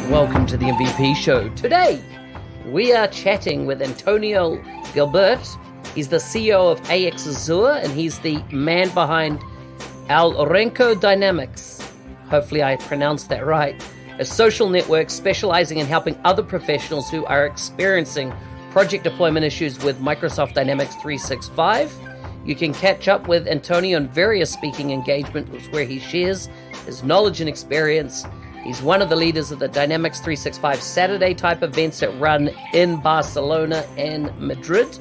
Welcome to the MVP Show. Today, we are chatting with Antonio Gilabert. He's the CEO of AX Azure, and he's the man behind Rincón Dynamics. Hopefully I pronounced that right. A social network specializing in helping other professionals who are experiencing project deployment issues with Microsoft Dynamics 365. You can catch up with Antonio on various speaking engagements where he shares his knowledge and experience. He's one of the leaders of the Dynamics 365 Saturday type events that run in Barcelona and Madrid.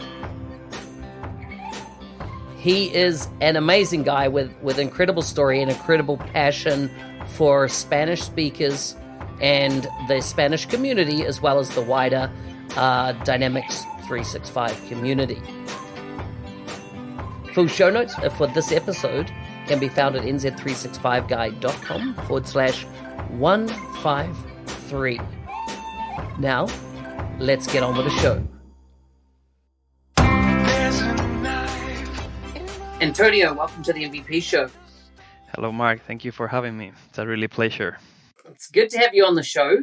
He is an amazing guy with incredible story and incredible passion for Spanish speakers and the Spanish community, as well as the wider Dynamics 365 community. Full show notes for this episode can be found at nz365guide.com/153. Now, let's get on with the show. Antonio, welcome to the MVP Show. Hello, Mark. Thank you for having me. It's a really pleasure. It's good to have you on the show.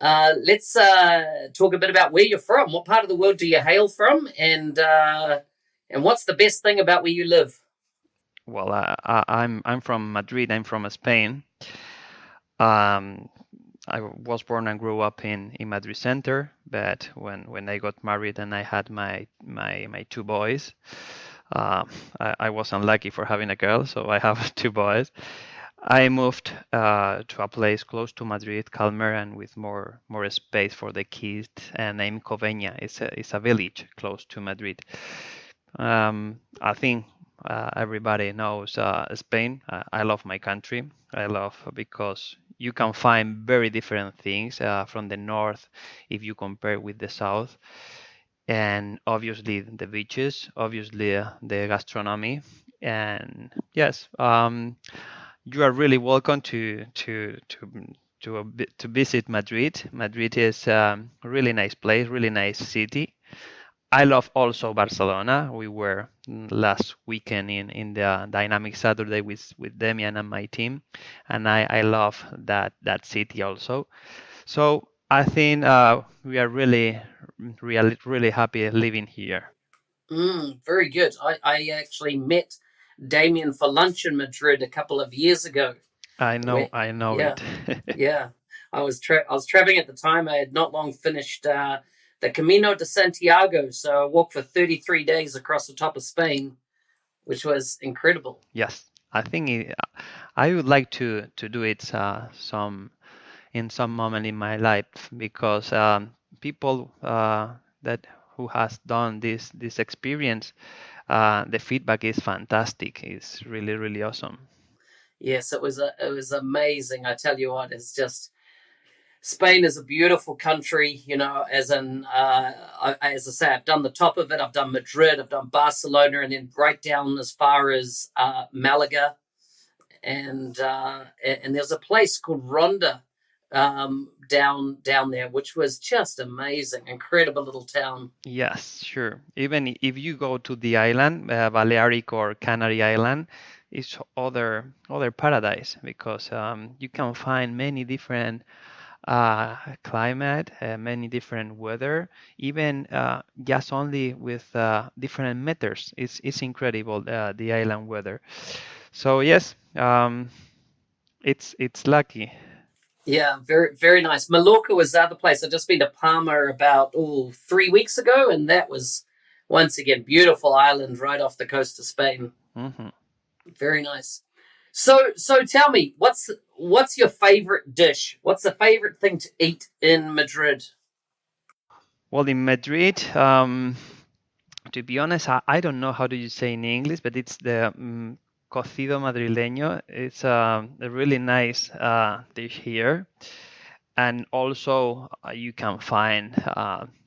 Let's talk a bit about where you're from. What part of the world do you hail from? And what's the best thing about where you live? Well, I'm from Madrid. I'm from Spain. I was born and grew up in Madrid Center, but when I got married and I had my two boys, I was unlucky for having a girl, so I have two boys. I moved to a place close to Madrid, calmer and with more space for the kids, named Coveña. It's a village close to Madrid. I think everybody knows Spain. I love my country. I love because you can find very different things from the north if you compare with the south. And obviously the beaches, obviously the gastronomy, and yes, you are really welcome to visit Madrid. Madrid is a really nice place, really nice city. I love also Barcelona. We were last weekend in the Dynamic Saturday with Demian and my team, and I love that city also. So I think we are really happy living here. Very good. I actually met Damien for lunch in Madrid a couple of years ago. I know yeah, it. Yeah, I was traveling at the time. I had not long finished the Camino de Santiago, so I walked for 33 days across the top of Spain, which was incredible. Yes, I think I would like to do it in some moment in my life, because people that who has done this experience, the feedback is fantastic. It's really awesome. Yes, it was amazing. I tell you what, it's just Spain is a beautiful country. You know, as I say, I've done the top of it. I've done Madrid. I've done Barcelona, and then right down as far as Malaga, and there's a place called Ronda down there, which was just amazing, incredible little town. Yes, sure. Even if you go to the island, Balearic or Canary Island, it's other paradise, because you can find many different climate, many different weather, even just only with different meters. It's incredible, the island weather. So yes, it's lucky. Yeah, very, very nice. Mallorca was the other place. I've just been to Palma about 3 weeks ago, and that was once again beautiful island right off the coast of Spain. Mm-hmm. Very nice. So tell me, what's your favorite dish? What's the favorite thing to eat in Madrid? Well, in Madrid, to be honest, I don't know how do you say in English, but it's the cocido madrileño. It's a really nice dish here, and also you can find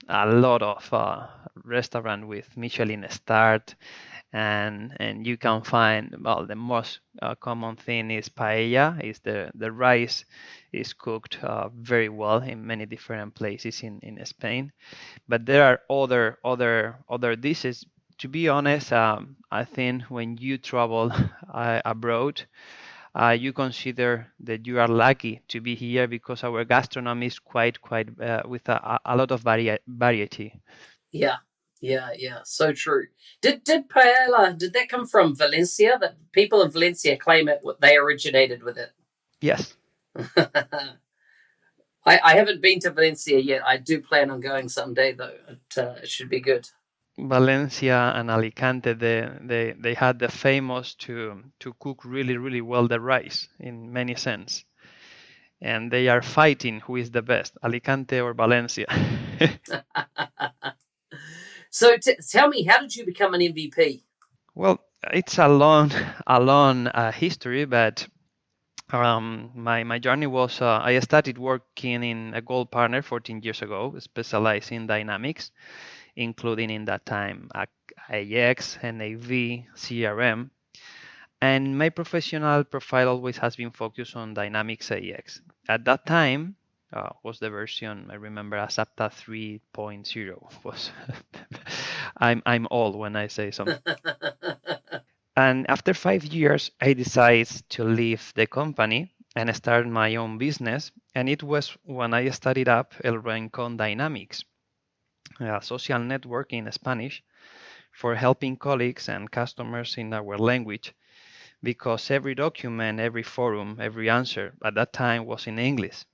a lot of restaurant with Michelin start, and you can find, well, the most common thing is paella. Is the rice is cooked very well in many different places in Spain, but there are other dishes. To be honest, I think when you travel abroad, you consider that you are lucky to be here because our gastronomy is quite with a lot of variety. Yeah, yeah. So true. Did paella, did that come from Valencia? That people in Valencia claim it, they originated with it. Yes. I haven't been to Valencia yet. I do plan on going someday, though. It should be good. Valencia and Alicante, they had the famous to cook really well the rice in many sense, and they are fighting who is the best, Alicante or Valencia. So tell me, how did you become an MVP? Well, it's a long history, but my journey was I started working in a gold partner 14 years ago, specialized in dynamics, including in that time AX, NAV, CRM. And my professional profile always has been focused on Dynamics AX. At that time, was the version I remember as APTA 3.0 was. I'm old when I say something. And after 5 years, I decided to leave the company and start my own business. And it was when I started up El Rincón Dynamics, a social network in Spanish for helping colleagues and customers in our language, because every document, every forum, every answer at that time was in English.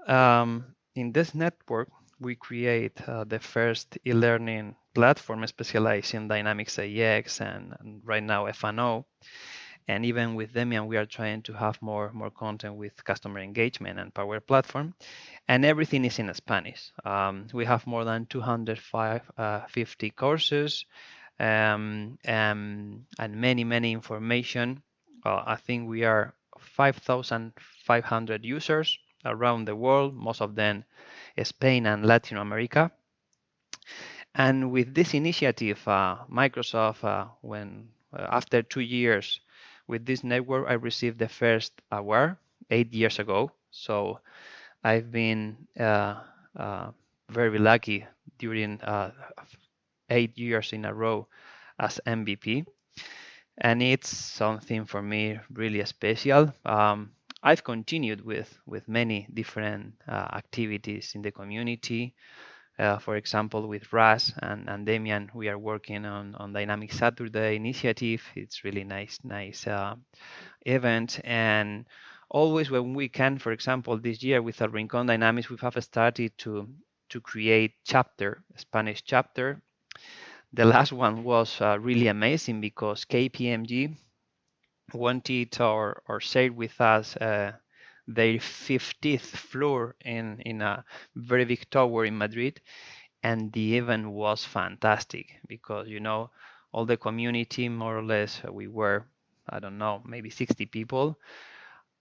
In this network, we create the first e-learning platform specialized in Dynamics AX and right now F&O. And even with Demian, we are trying to have more content with customer engagement and Power Platform. And everything is in Spanish. We have more than 250 courses and many information. I think we are 5,500 users around the world, most of them Spain and Latin America. And with this initiative, Microsoft, when after 2 years with this network, I received the first award 8 years ago. So I've been very lucky during 8 years in a row as MVP, and it's something for me really special. I've continued with many different activities in the community. For example, with Ras and Damian, we are working on Dynamic Saturday initiative. It's really nice event. And always when we can, for example, this year with our Rincón Dynamics, we have started to create Spanish chapter. The last one was really amazing because KPMG wanted or shared with us their 50th floor in a very big tower in Madrid, and the event was fantastic because all the community more or less we were, I don't know, maybe 60 people,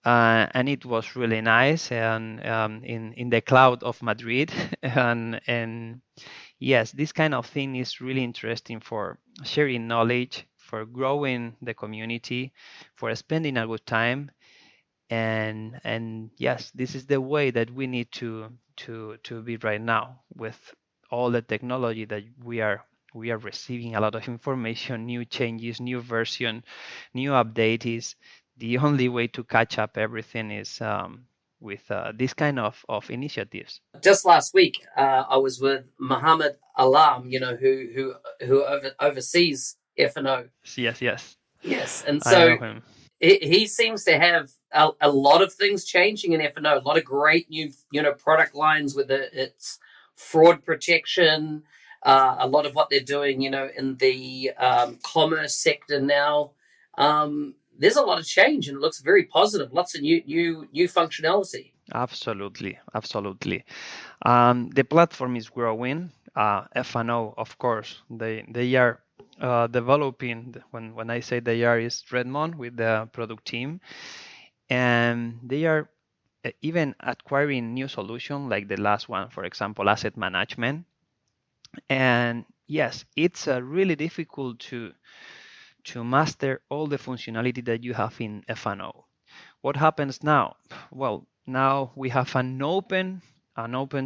and it was really nice and in the cloud of Madrid and yes, this kind of thing is really interesting for sharing knowledge, for growing the community, for spending a good time, and yes, this is the way that we need to be right now with all the technology that we are receiving a lot of information, new changes, new version, new updates. The only way to catch up everything is with this kind of initiatives. Just last week, I was with Muhammad Alam, who oversees F&O. Yes. Yes, and I know so him. he seems to have a lot of things changing in F&O. A lot of great new product lines with its fraud protection. A lot of what they're doing, in the commerce sector now. There's a lot of change, and it looks very positive. Lots of new functionality. Absolutely. The platform is growing. F&O, of course, they are developing. When I say they are, is Redmond with the product team, and they are even acquiring new solution like the last one, for example, asset management. And yes, it's really difficult to master all the functionality that you have in F&O. What happens now? Well, now we have an open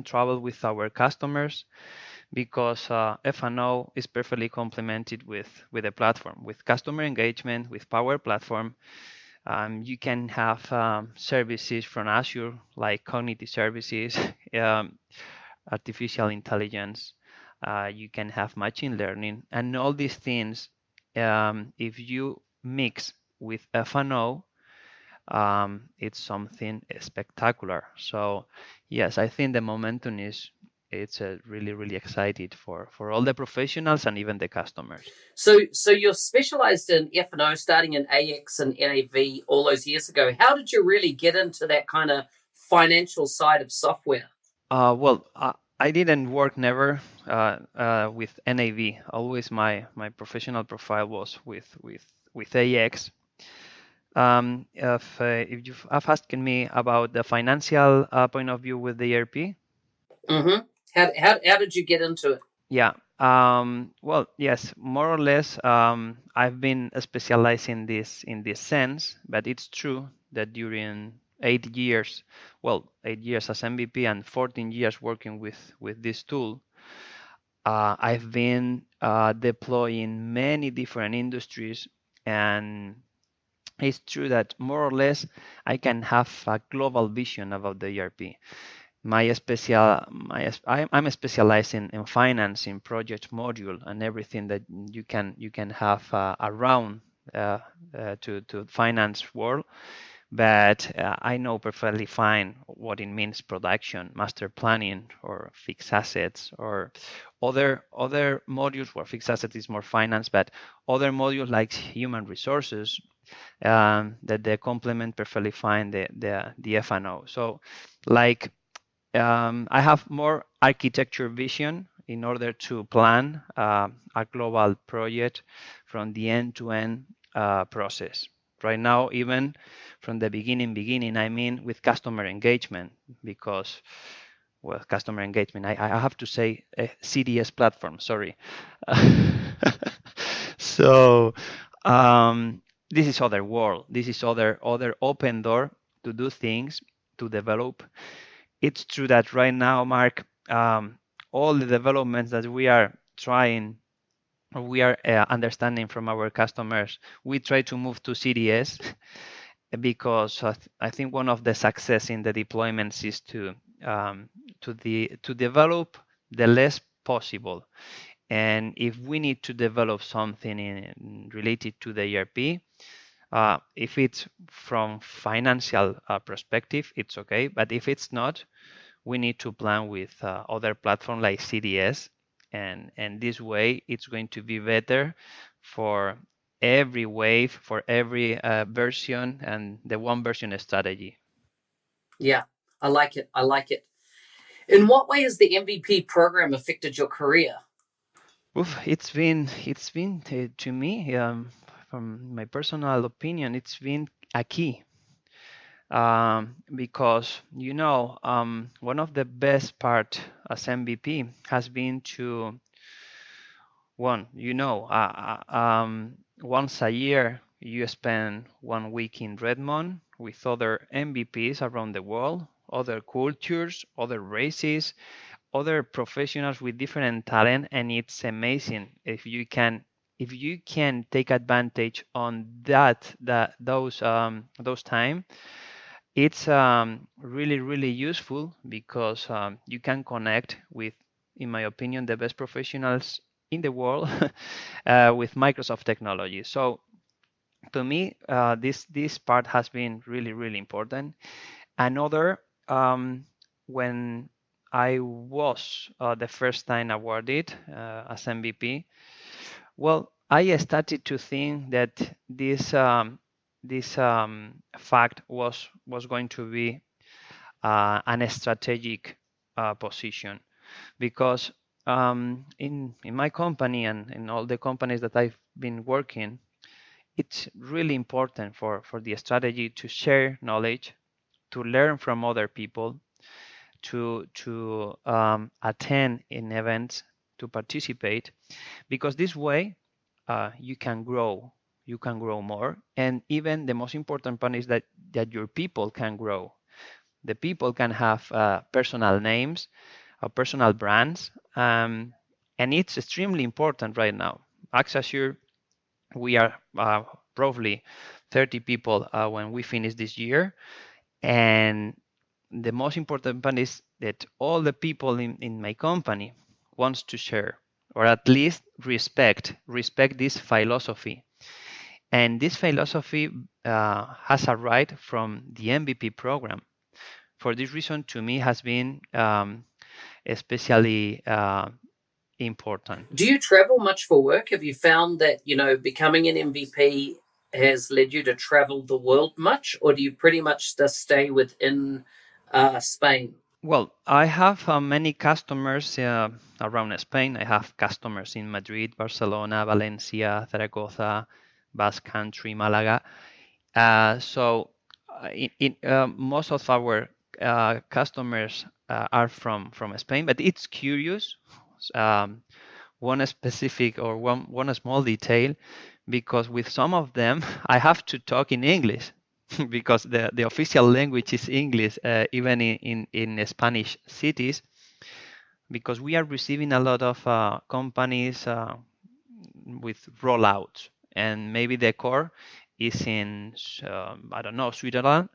travel with our customers because F&O is perfectly complemented with the platform, with customer engagement, with Power Platform. You can have services from Azure like cognitive services, um, artificial intelligence. You can have machine learning, and all these things. If you mix with F&O, it's something spectacular. So yes, I think the momentum is it's really really excited for all the professionals and even the customers. So you're specialized in F&O, starting in AX and NAV all those years ago. How did you really get into that kind of financial side of software? I didn't work never with NAV. Always my professional profile was with AX. If you have asked me about the financial point of view with the ERP, Mm-hmm. How did you get into it? yeah. Well, yes, more or less. I've been specializing this in this sense, but it's true that during 8 years, 8 years as MVP and 14 years working with this tool, I've been deploying many different industries, and it's true that more or less I can have a global vision about the ERP. I'm specialized in finance, in project module, and everything that you can have around to finance world. But I know perfectly fine what it means production, master planning, or fixed assets, or other modules where fixed assets is more finance, but other modules like human resources that they complement perfectly fine the F&O. So like I have more architecture vision in order to plan a global project from the end-to-end process. Right now, even from the beginning, I mean with customer engagement, because, well, customer engagement, I have to say CDS platform, sorry. So this is other world. This is other open door to do things, to develop. It's true that right now, Mark, all the developments that we are trying, or we are understanding from our customers, we try to move to CDS because I think one of the success in the deployments is to develop the less possible. And if we need to develop something related to the ERP, if it's from financial perspective, it's okay. But if it's not, we need to plan with other platforms like CDS, and this way it's going to be better for every wave, for every version, and the one version strategy. Yeah, I like it. I like it. In what way has the MVP program affected your career? Oof, it's been to me, from my personal opinion, it's been a key, because one of the best part as MVP has been to one, once a year you spend 1 week in Redmond with other MVPs around the world, other cultures, other races, other professionals with different talent, and it's amazing if you can take advantage on those time. It's really really useful because you can connect with, in my opinion, the best professionals in the world with Microsoft technology. So to me, this part has been really really important. Another, when I was the first time awarded as MVP, well, I started to think that this fact was going to be an strategic position, because in my company and in all the companies that I've been working, it's really important for the strategy to share knowledge, to learn from other people, to attend in events, to participate, because this way you can grow more, and even the most important part is that your people can grow. The people can have personal names, personal brands, and it's extremely important right now. Axasure, we are roughly 30 people when we finish this year. And the most important part is that all the people in my company wants to share, or at least respect this philosophy. And this philosophy has arrived from the MVP program. For this reason, to me, has been especially important. Do you travel much for work? Have you found that, becoming an MVP has led you to travel the world much, or do you pretty much just stay within Spain? Well, I have many customers around Spain. I have customers in Madrid, Barcelona, Valencia, Zaragoza, Basque Country, Malaga. Most of our customers are from Spain, but it's curious. Um, one specific or one small detail, because with some of them I have to talk in English because the official language is English, even in Spanish cities, because we are receiving a lot of companies with rollouts, and maybe the core is in I don't know, Switzerland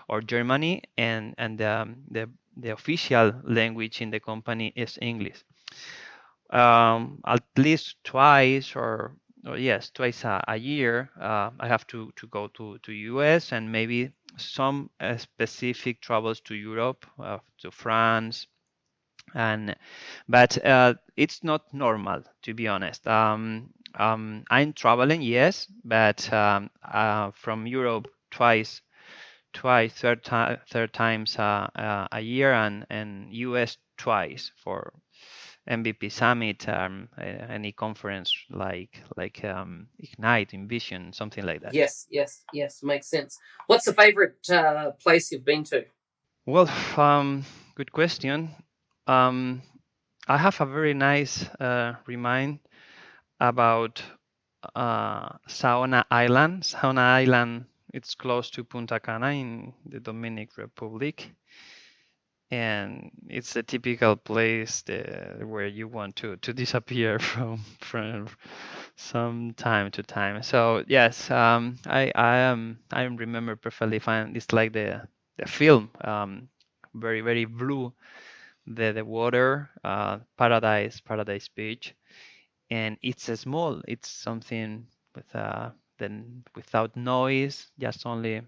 or Germany, and the official language in the company is English. At least twice or yes, twice a year, I have to go to US, and maybe some specific travels to Europe, to France, and but it's not normal, to be honest. I'm traveling, yes, but from Europe third times a year, and US twice for MVP Summit, any conference like Ignite, Envision, something like that. Yes, yes, yes, makes sense. What's the favorite place you've been to? Well, good question. Um, I have a very nice remind about Saona Island. Saona Island, it's close to Punta Cana in the Dominican Republic, and it's a typical place where you want to disappear from some time to time. So yes, I remember perfectly fine. It's like the film, very very blue, the water, paradise beach, and it's a small. It's something with then without noise, just only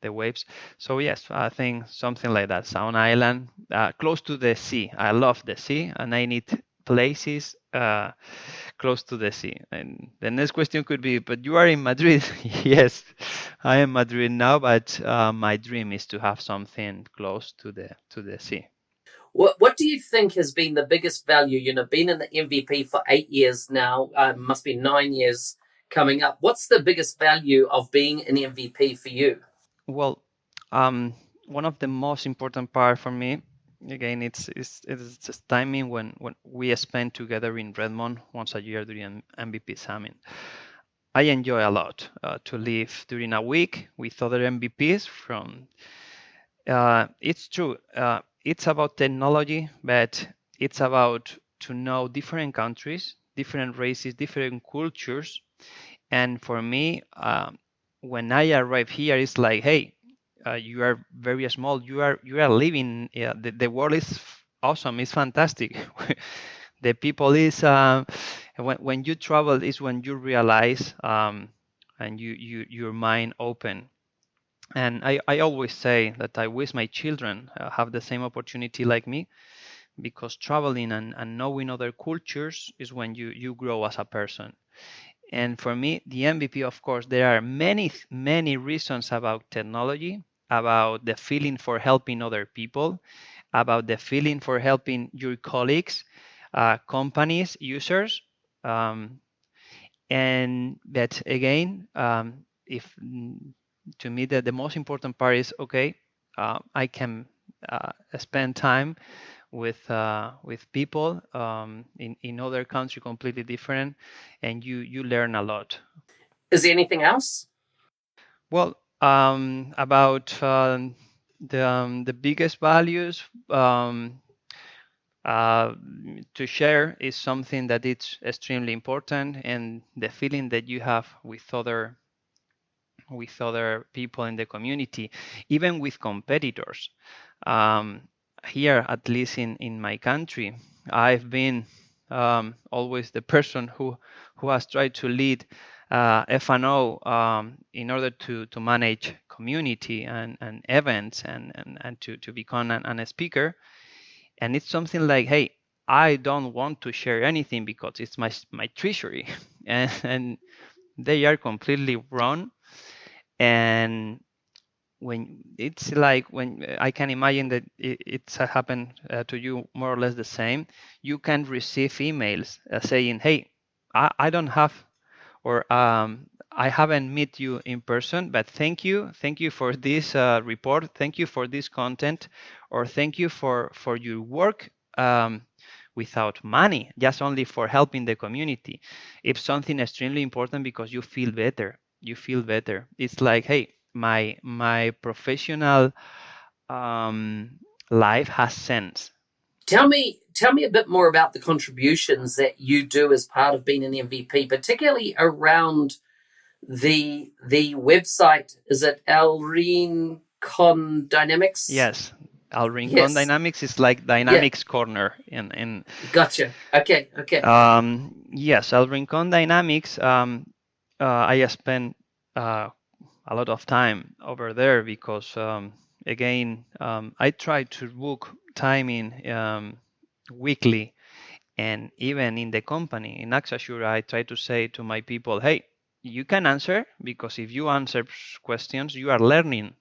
the waves. So yes, I think something like that. Sound Island, close to the sea. I love the sea, and I need places close to the sea. And the next question could be, but you are in Madrid. Yes, I am Madrid now, but my dream is to have something close to the sea. What do you think has been the biggest value? Been in the MVP for 8 years now, must be 9 years coming up. What's the biggest value of being an MVP for you? Well, um, one of the most important part for me, again, it's just timing when we spend together in Redmond once a year during MVP Summit. I enjoy a lot to live during a week with other MVPs from. It's true. It's about technology, but it's about to know different countries, different races, different cultures. And for me, when I arrive here, it's like, hey, you are very small. You are living. The world is awesome. It's fantastic. The people is when you travel is when you realize and your mind open. And I always say that I wish my children have the same opportunity like me, because traveling and knowing other cultures is when you grow as a person. And for me, the MVP, of course, there are many reasons about technology, about the feeling for helping other people, about the feeling for helping your colleagues, companies, users. Um, and that again, if to me the most important part is okay, I can spend time with people in other country completely different, and you learn a lot. Is there anything else? Well, about the biggest values uh, to share is something that it's extremely important, and the feeling that you have with other with other people in the community, even with competitors. Um, Here, at least in my country, I've been always the person who has tried to lead F&O in order to manage community and events and to become a speaker. And it's something like, hey, I don't want to share anything because it's my treasury, and they are completely wrong. And when it's like, when I can imagine that it's happened to you more or less the same, you can receive emails saying, hey, I don't have, or I haven't met you in person, but thank you for this report, thank you for this content, or thank you for your work without money, just only for helping the community. It's something extremely important because you feel better. You feel better. It's like, hey, my professional um, life has sense. Tell me a bit more about the contributions that you do as part of being an MVP, particularly around the website. Is it El Rincón Dynamics? Yes, our Rincón Yes. Dynamics is like Yeah. Dynamics corner in Gotcha. Okay. Okay. yes, our Rincón Dynamics. I spent a lot of time over there because again, I try to book time in weekly, and even in the company in Axasure, I try to say to my people, hey, you can answer, because if you answer questions, you are learning,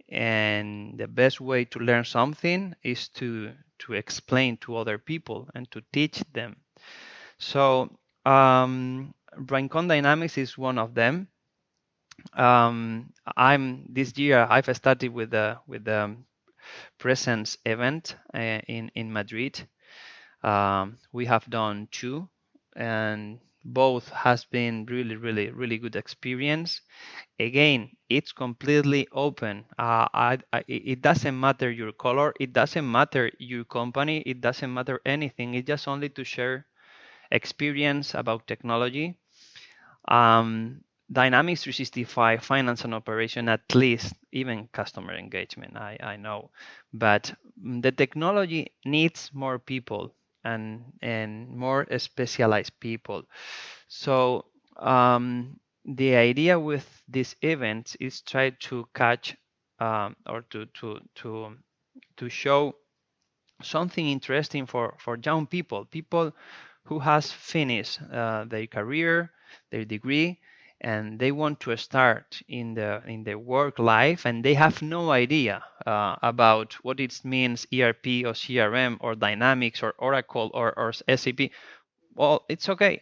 and the best way to learn something is to explain to other people and to teach them. So Rincon Dynamics is one of them. I'm this year I've started with the presence event in Madrid. We have done two, and both has been really good experience. Again, it's completely open. It doesn't matter your color, it doesn't matter your company, it doesn't matter anything. It's just only to share experience about technology. Um, Dynamics 365 finance and operation, at least even customer engagement, I know, but the technology needs more people and more specialized people. So the idea with these events is try to catch or to show something interesting for young people who has finished their career, their degree, and they want to start in the work life, and they have no idea about what it means ERP or CRM or Dynamics or Oracle or SAP. Well, it's okay.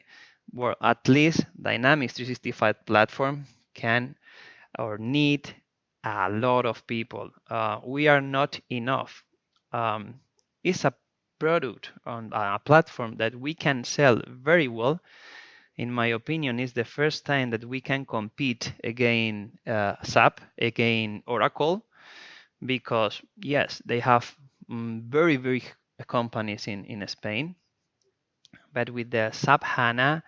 Well, at least Dynamics 365 platform can or need a lot of people. We are not enough. Um, it's a product on a platform that we can sell very well. In my opinion, it's the first time that we can compete against SAP, against Oracle, because yes, they have very companies in Spain. But with the SAP HANA,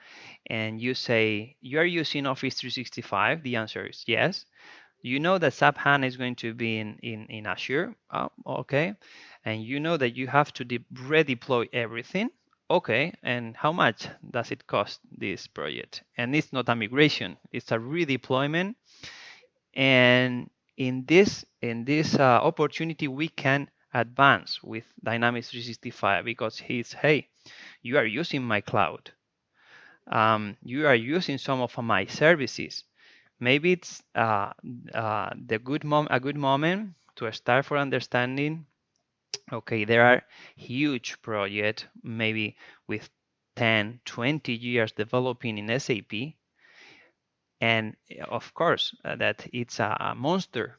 and you say you are using Office 365, the answer is yes. You know that SAP HANA is going to be in Azure. Oh, okay. And you know that you have to redeploy everything. Okay. And how much does it cost, this project? And it's not a migration, it's a redeployment. And in this opportunity, we can advance with Dynamics 365 because hey, you are using my cloud. You are using some of my services. Maybe it's a good moment to start for understanding. Okay, there are huge projects, maybe with 10, 20 years developing in SAP, and of course that it's a monster.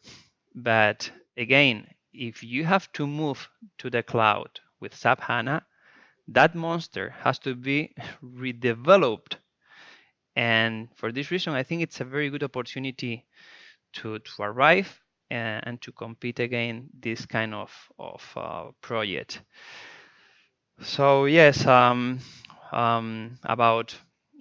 But again, if you have to move to the cloud with SAP HANA, that monster has to be redeveloped. And for this reason, I think it's a very good opportunity to arrive and to compete again this kind of project. So yes, about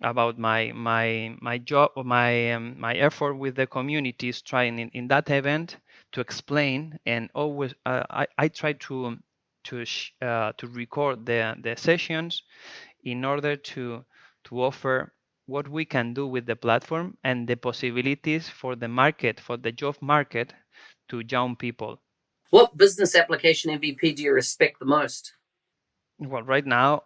about my job, my effort with the community is trying in that event to explain, and always I try to record the sessions in order to offer what we can do with the platform and the possibilities for the market, for the job market, to young people. What business application MVP do you respect the most? Well, right now,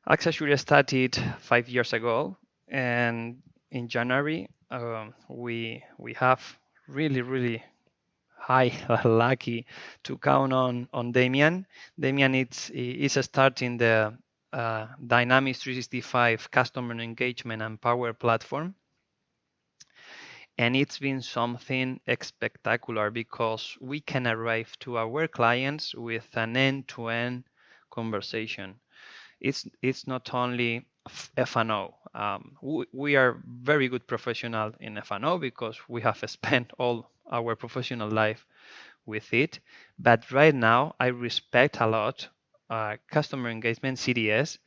Accessure started 5 years ago, and in January we have really high lucky to count on Damian. Damian is starting the Dynamics 365 customer engagement and power platform, and it's been something spectacular because we can arrive to our clients with an end-to-end conversation. It's not only F&O. We are very good professional in F&O because we have spent all our professional life with it. But right now, I respect a lot customer engagement, CDS,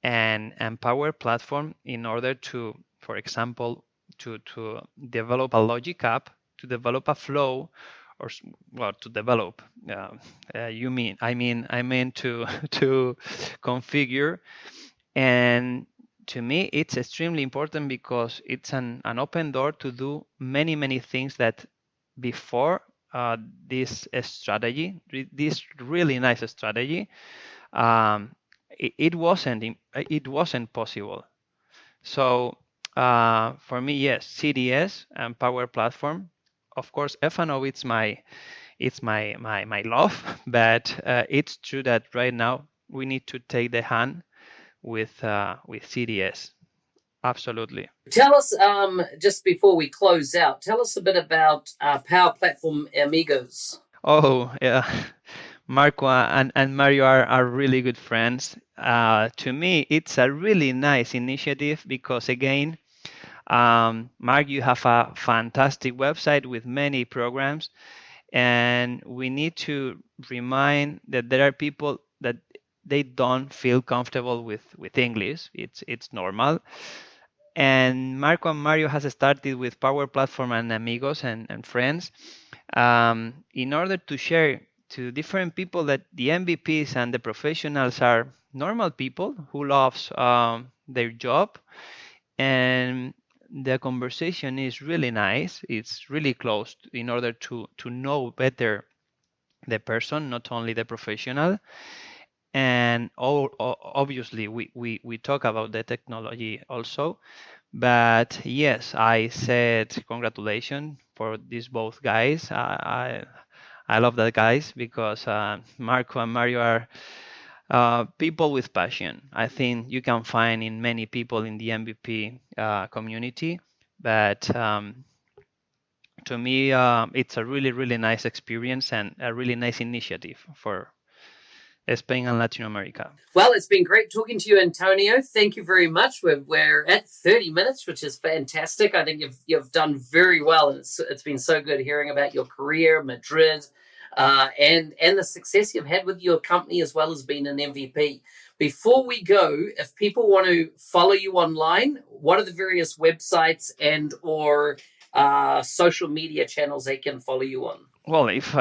and Power Platform in order to, for example, to develop a logic app, to develop a flow, or well, to develop. I mean to to configure. And to me, it's extremely important because it's an open door to do many things that before this strategy, this really nice strategy, it wasn't possible. So for me, yes, CDS and Power Platform. Of course, F&O it's my love, but it's true that right now we need to take the hand with CDS. Absolutely. Tell us, just before we close out, tell us a bit about Power Platform Amigos. Oh, yeah. Marco and Mario are really good friends. To me, it's a really nice initiative because, again, Mark, you have a fantastic website with many programs, and we need to remind that there are people that they don't feel comfortable with English. It's normal. And Marco and Mario has started with Power Platform and Amigos and friends in order to share to different people that the MVPs and the professionals are normal people who loves their job, and the conversation is really nice. It's really close in order to know better the person, not only the professional. And obviously we talk about the technology also. But yes, I said congratulations for these both guys. I love that guys because Marco and Mario are people with passion. I think you can find in many people in the MVP community. But to me, it's a really nice experience and a really nice initiative for Spain and Latin America. Well, it's been great talking to you, Antonio. Thank you very much. We're at 30 minutes, which is fantastic. I think you've done very well, and it's been so good hearing about your career, Madrid, and the success you've had with your company as well as being an MVP. Before we go, if people want to follow you online, what are the various websites and or social media channels they can follow you on? Well, if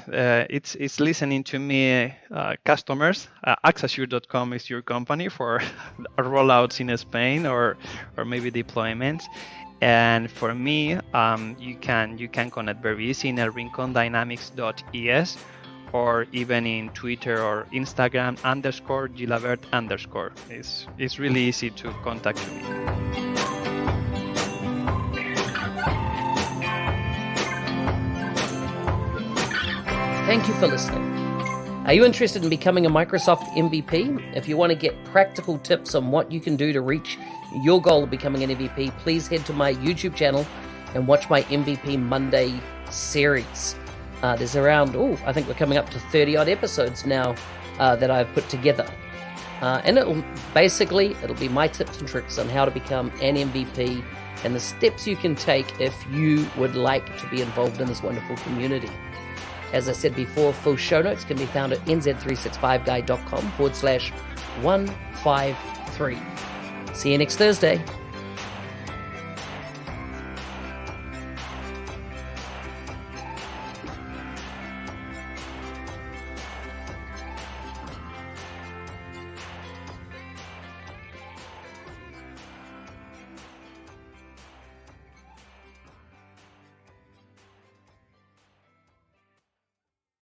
it's listening to me, customers, Accessure.com is your company for rollouts in Spain or maybe deployments. And for me, you can connect very easy in rincondynamics.es or even in Twitter or Instagram _Gilabert_. It's really easy to contact me. Thank you for listening. Are you interested in becoming a Microsoft MVP? If you want to get practical tips on what you can do to reach your goal of becoming an MVP, please head to my YouTube channel and watch my MVP Monday series. There's around, I think we're coming up to 30 odd episodes now that I've put together. And it'll be my tips and tricks on how to become an MVP and the steps you can take if you would like to be involved in this wonderful community. As I said before, full show notes can be found at nz365guy.com/153. See you next Thursday.